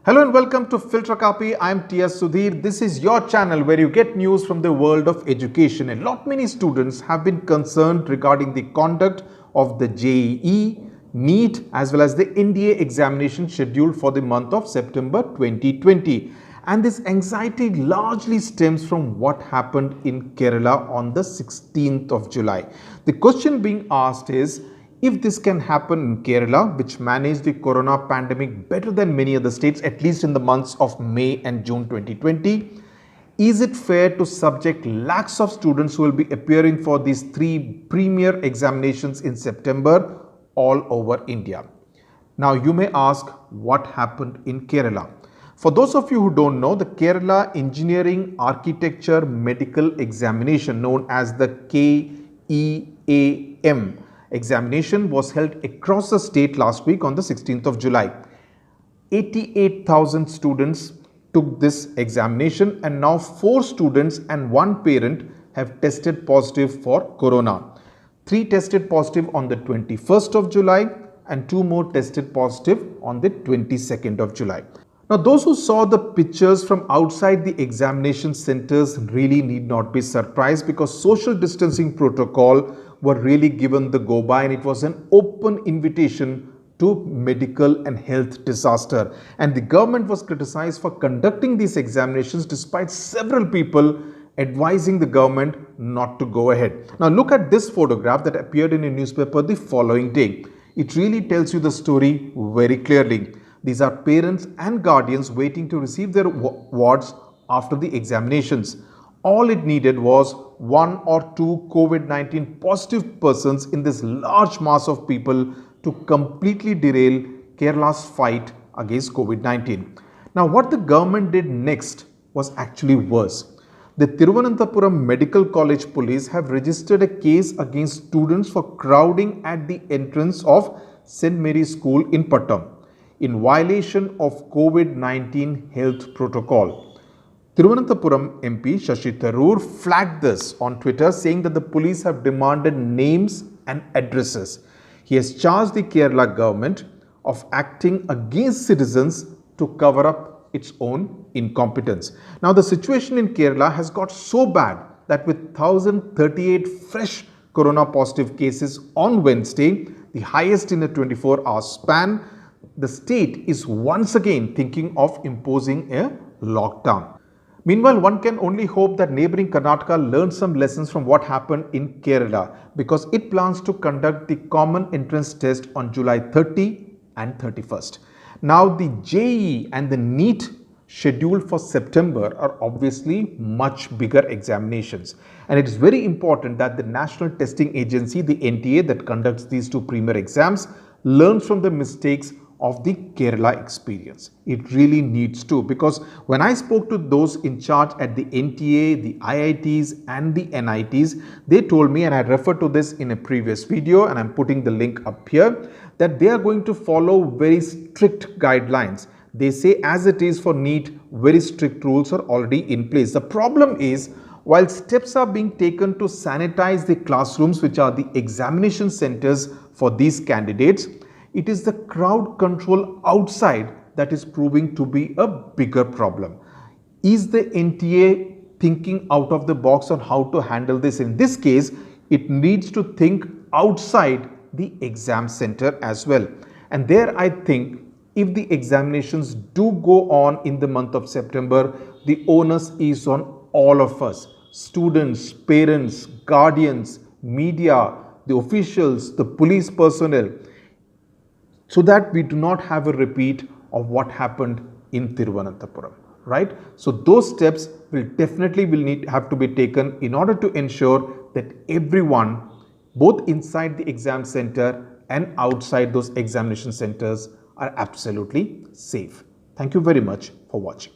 Hello and welcome to Filter Kaapi. I am Sudhir. This is your channel where you get news from the world of education. A lot many students have been concerned regarding the conduct of the JEE, NEET as well as the NTA examination scheduled for the month of September 2020. And this anxiety largely stems from what happened in Kerala on the 16th of July. The question being asked is, if this can happen in Kerala, which managed the corona pandemic better than many other states, at least in the months of May and June 2020, is it fair to subject lakhs of students who will be appearing for these three premier examinations in September all over India? Now you may ask, what happened in Kerala? For those of you who don't know, the Kerala Engineering Architecture Medical Examination, known as the KEAM, examination was held across the state last week on the 16th of July. 88,000 students took this examination and now 4 students and 1 parent have tested positive for corona. 3 tested positive on the 21st of July and 2 more tested positive on the 22nd of July. Now, those who saw the pictures from outside the examination centers really need not be surprised, because social distancing protocol were really given the go by, and it was an open invitation to medical and health disaster. And the government was criticized for conducting these examinations despite several people advising the government not to go ahead. Now look at this photograph that appeared in a newspaper the following day. It really tells you the story very clearly. These are parents and guardians waiting to receive their wards after the examinations. All it needed was 1 or 2 COVID-19 positive persons in this large mass of people to completely derail Kerala's fight against COVID-19. Now, what the government did next was actually worse. The Thiruvananthapuram Medical College police have registered a case against students for crowding at the entrance of St. Mary's School in Pattam in violation of COVID-19 health protocol. Thiruvananthapuram MP Shashi Tharoor flagged this on Twitter, saying that the police have demanded names and addresses. He has charged the Kerala government of acting against citizens to cover up its own incompetence. Now, the situation in Kerala has got so bad that with 1,038 fresh corona positive cases on Wednesday, the highest in a 24-hour span, the state is once again thinking of imposing a lockdown. Meanwhile, one can only hope that neighbouring Karnataka learned some lessons from what happened in Kerala, because it plans to conduct the common entrance test on July 30 and 31st. Now, the JEE and the NEET scheduled for September are obviously much bigger examinations. And it is very important that the National Testing Agency, the NTA, that conducts these 2 premier exams, learns from the mistakes of the Kerala experience. It really needs to, because when I spoke to those in charge at the NTA, the IITs and the NITs, they told me, and I referred to this in a previous video and I'm putting the link up here, that they are going to follow very strict guidelines. They say as it is for NEET, very strict rules are already in place. The problem is, while steps are being taken to sanitize the classrooms, which are the examination centers for these candidates, it is the crowd control outside that is proving to be a bigger problem. Is the NTA thinking out of the box on how to handle this? In this case, it needs to think outside the exam center as well. And there I think if the examinations do go on in the month of September, the onus is on all of us. Students, parents, guardians, media, the officials, the police personnel, so that we do not have a repeat of what happened in Thiruvananthapuram, right? So those steps will definitely have to be taken in order to ensure that everyone, both inside the exam center and outside those examination centers, are absolutely safe. Thank you very much for watching.